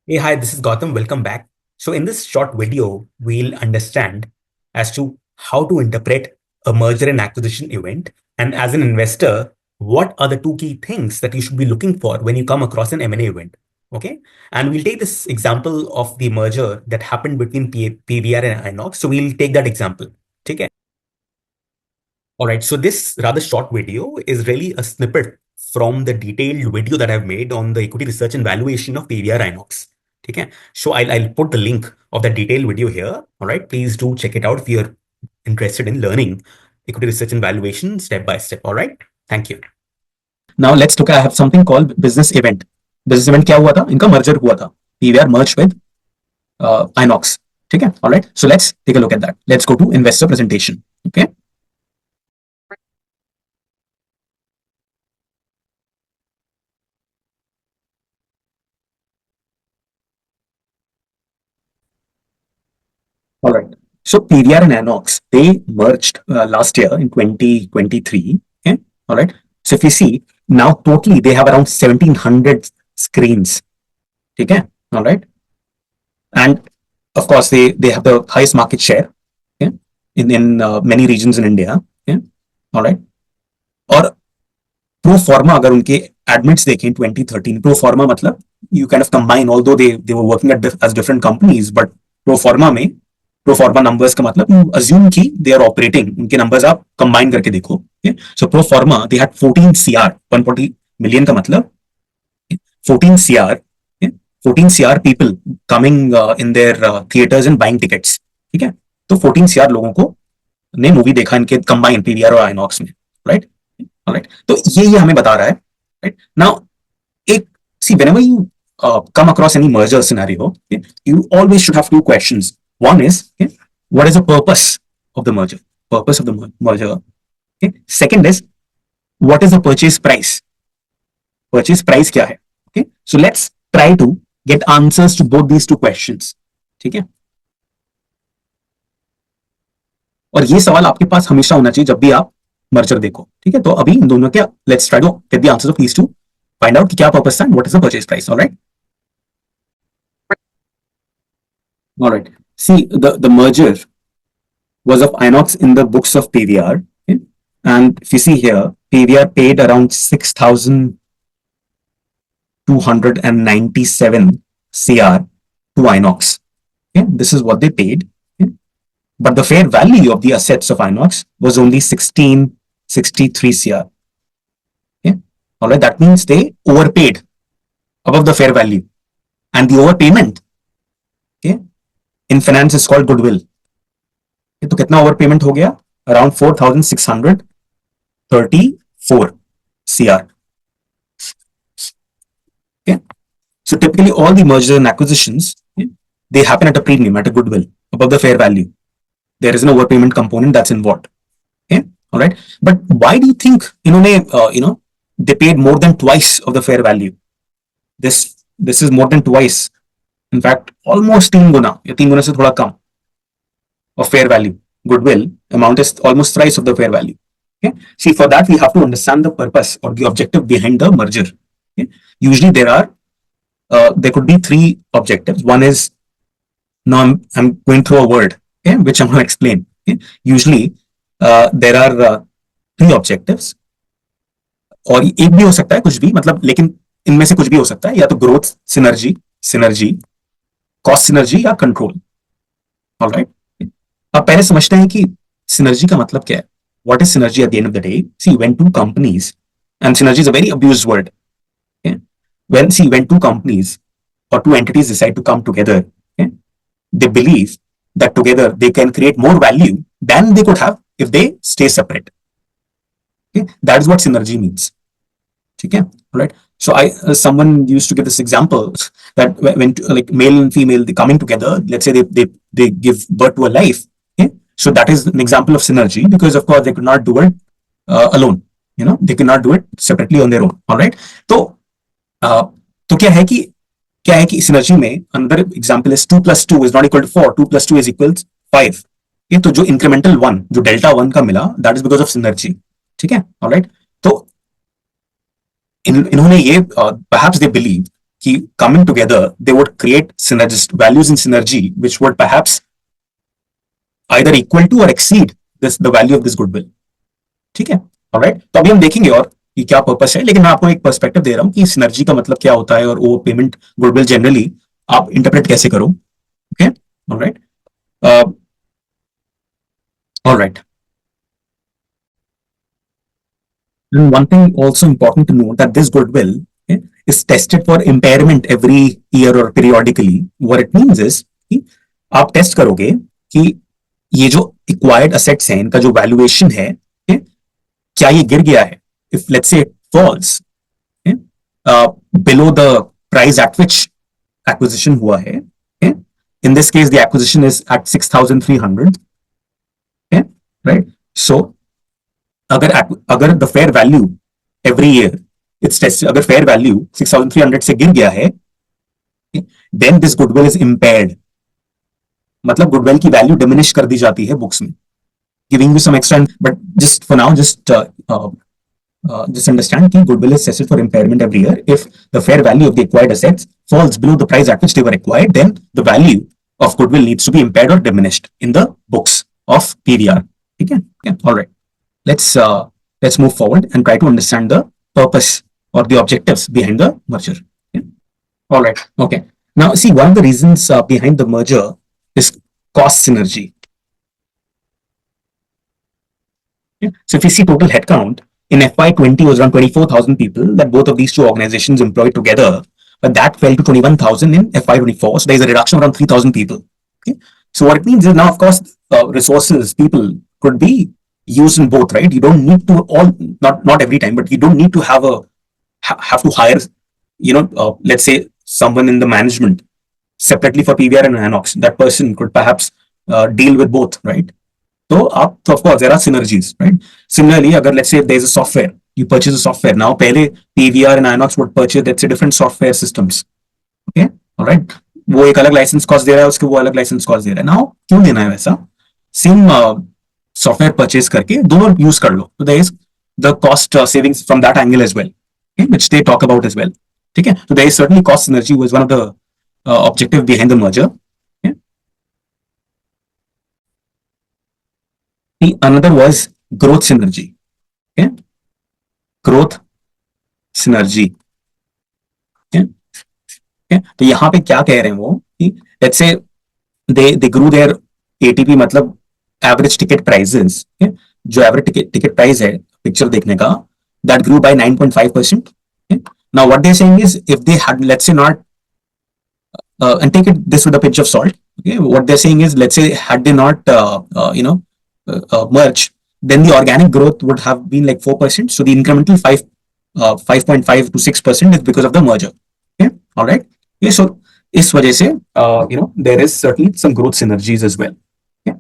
Hey, hi, this is Gautam. Welcome back. So, in this short video, we'll understand as to how to interpret a merger and acquisition event. And as an investor, what are the two key things that you should be looking for when you come across an M&A event? Okay. And we'll take this example of the merger that happened between PVR and INOX. So, we'll take that example. Okay. All right, so this rather short video is really a snippet from the detailed video that I've made on the equity research and valuation of PVR Inox. Okay, so I'll put the link of that detailed video here. All right, please do check it out if you're interested in learning equity research and valuation step by step. All right, thank you. Now let's look. I have something called business event. Business event क्या हुआ था? इनका merger हुआ था. PVR merged with INOX. ठीक है? All right. So let's take a look at that. Let's go to investor presentation. Okay. All right. So PVR and INOX, they merged last year in 2023. Okay. All right. So if you see now, totally they have around 1700 screens. Okay. All right. And of course, they have the highest market share, okay, in many regions in India. Okay. All right. और pro forma अगर उनके admits देखें 2013 pro forma मतलब you kind of combine although they were working as different companies but pro forma numbers का मतलब you assume कि they are operating उनके numbers आप कंबाइन करके देखो. सो प्रो फॉर्मा दे हैड 14 सीआर 140 मिलियन का मतलब 14 CR 14 CR people coming in their theatres and buying tickets. ठीक है, तो 14 सीआर लोगों को ने मूवी देखा इनके कंबाइन पीवीआर और आइनॉक्स में. राइट. Alright. तो ये हमें बता रहा है. Right? Now, whenever you come across any merger scenario, okay, you always should have two questions. One is, okay, what is the purpose of the merger? Purpose of the merger. Okay. Second is, what is the purchase price? Purchase price क्या है? Okay. So let's try to get answers to both these two questions. ठीक है. और ये सवाल आपके पास हमेशा होना चाहिए जब भी आप मर्जर देखो. ठीक है, तो अभी इन दोनों क्या let's try to get the answers of these two, find out कि क्या पर्पस था and what is the purchase price. All right. All right. See the merger was of Inox in the books of PVR. Okay? And if you see here, PVR paid around 6,297 CR to Inox. Okay? This is what they paid. Okay? But the fair value of the assets of Inox was only 1663 CR. Okay? All right, that means they overpaid above the fair value. And the overpayment, okay, in finance is called Goodwill. तो कितना ओवरपेमेंट हो गया? Around 4634 CR. Okay, so typically all the mergers and acquisitions, okay, they happen at a premium, at a goodwill above the fair value. There is an overpayment component that's involved. Okay, all right. But why do you think इन्होंने they paid more than twice of the fair value? This is more than twice. In fact, almost 3 गुना या 3 गुना से थोड़ा कम of fair value. Goodwill amount is almost thrice of the fair value. Okay. See, for that we have to understand the purpose or the objective behind the merger. Okay. Usually there could be 3 objectives. One is, now I'm going through a word, okay, which I'm going to explain. Okay. Usually there are 3 objectives. और एक भी हो सकता है कुछ भी, मतलब लेकिन इनमें से कुछ भी हो सकता है, या तो ग्रोथ सिनर्जी, कॉस्ट सिनर्जी या कंट्रोल. ऑलराइट. अब पहले समझते हैं कि सिनर्जी का मतलब क्या है. What is synergy at the end of the day? See when two companies, and synergy is a very abused word, when two companies or two entities decide to come together, okay, they believe that together they can create more value than they could have if they stay separate. Okay, that is what synergy means. Okay, all right. So someone used to give this example that when like male and female they coming together, let's say they give birth to a life. Okay, so that is an example of synergy, because of course they could not do it alone. They could not do it separately on their own. All right. तो क्या है कि synergy में अंदर example is 2 + 2 is not equal to 4, 2 + 2 is equal 5. ये तो जो incremental 1, जो डेल्टा 1 का मिला, that is because of synergy. ठीक है, ऑलराइट. तो इन्होंने ये perhaps they believe coming together, they would create synergist values in synergy, which would perhaps either equal to or exceed the value of this goodwill. ठीक है, alright. तो अभी हम देखेंगे और कि क्या पर्पस है, लेकिन मैं आपको एक पर्सपेक्टिव दे रहा हूं कि सिनर्जी का मतलब क्या होता है और वो पेमेंट गुडविल जनरली आप इंटरप्रेट कैसे करो। Okay, alright, alright. And one thing also important to note that this goodwill, okay, is tested for impairment every year or periodically. What it means is कि आप टेस्ट करोगे कि ये जो acquired assets हैं इनका जो वैल्यूएशन है, okay, क्या ये गिर गया है। If let's say it falls, okay, below the price at which acquisition हुआ है, okay, in this case the acquisition is at 6,300, okay, right? So अगर the fair value every year it's test, अगर fair value 6,300 से गिर गया है, then this goodwill is impaired, मतलब goodwill की वैल्यू डिमिनिश कर दी जाती है बुक्स में। Giving you some extra, but just for now just understand कि goodwill is tested for impairment every year. If the fair value of the acquired assets falls below the price at which they were acquired, then the value of goodwill needs to be impaired or diminished in the books of PVR. Okay, yeah, all right. Let's move forward and try to understand the purpose or the objectives behind the merger. Yeah? All right. Okay. Now, see, one of the reasons behind the merger is cost synergy. Yeah? So, if you see total headcount in FY20 was around 24,000 people that both of these two organizations employed together, but that fell to 21,000 in FY24. So, there is a reduction of around 3,000 people. Okay. So, what it means is now, of course, resources, people could be used in both, right? You don't need to not every time, but you don't need to have to hire, let's say someone in the management separately for PVR and INOX. That person could perhaps deal with both, right? So of course there are synergies, right? Similarly, agar let's say there's a software, you purchase a software. Now pehle PVR and INOX would purchase, let's say, different software systems. Okay, all right. वो एक अलग licence cost दे रहा है, उसको वो अलग licence cost दे रहा है। नाउ क्यों देना है वैसा? सेम सॉफ्टवेयर परचेज करके दोनों यूज कर लो, तो there is the cost savings from that angle as well, which they talk about as well. ठीक है, तो there is certainly cost synergy was one of the objective behind the merger. Another was growth synergy. Okay, growth synergy. Okay, okay, तो यहाँ पे क्या कह रहे हैं वो कि let's say they grew their ATP, मतलब average ticket prices, okay, जो average ticket price है पिक्चर देखने का, that grew by 9.5%. Okay? Now what they're saying is if they had, let's say, not and take it this with a pinch of salt. Okay, what they're saying is, let's say, had they not merge, then the organic growth would have been like 4%. So the incremental 5.5 to 6% is because of the merger. Okay, all right. Okay, so इस वजह से there is certainly some growth synergies as well. Okay,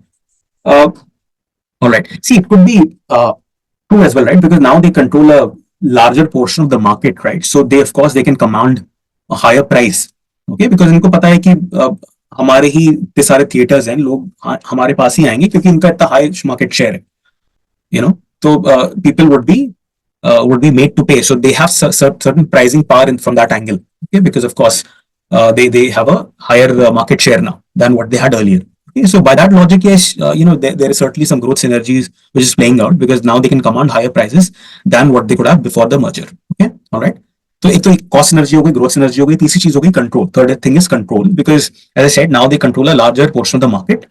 all right. See, it could be true as well, right? Because now they control a larger portion of the market, right? So they, of course, they can command a higher price. Okay, because इनको पता है कि हमारे ही इतने सारे theatres हैं, लोग हमारे पास ही आएंगे क्योंकि इनका इतना हाई मार्केट शेयर है, तो people would be made to pay, so they have certain pricing power from that angle. Okay, because of course they have a higher market share now than what they had earlier. Okay, so by that logic, yes, there is certainly some growth synergies which is playing out because now they can command higher prices than what they could have before the merger. Okay, all right. तो एक तो cost synergy हो गई, growth synergy हो गई, तीसरी चीज हो गई control. Third thing is control, because as I said now they control a larger portion of the market.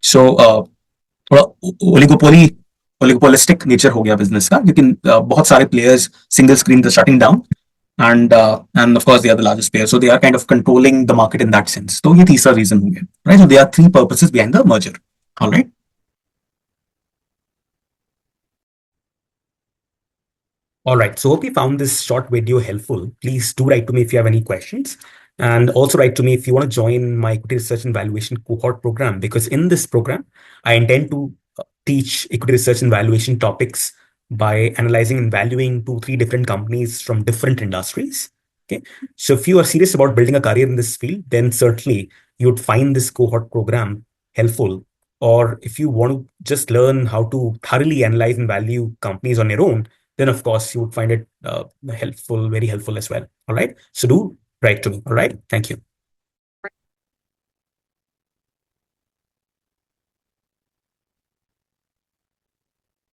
So थोड़ा ओलिगोपोलिस्टिक नेचर हो गया बिजनेस का, क्योंकि बहुत सारे players single screen the shutting down and of course they are the largest player, so they are kind of controlling the market in that sense. तो ये तीसरा रीजन हो गया, right? So there are three purposes behind the merger. All right. All right, so hope you found this short video helpful. Please do write to me if you have any questions, and also write to me if you want to join my equity research and valuation cohort program, because in this program, I intend to teach equity research and valuation topics by analyzing and valuing 2-3 different companies from different industries. Okay, so if you are serious about building a career in this field, then certainly you would find this cohort program helpful. Or if you want to just learn how to thoroughly analyze and value companies on your own, then of course you would find it helpful, very helpful as well. All right. So do write to me. All right. Thank you.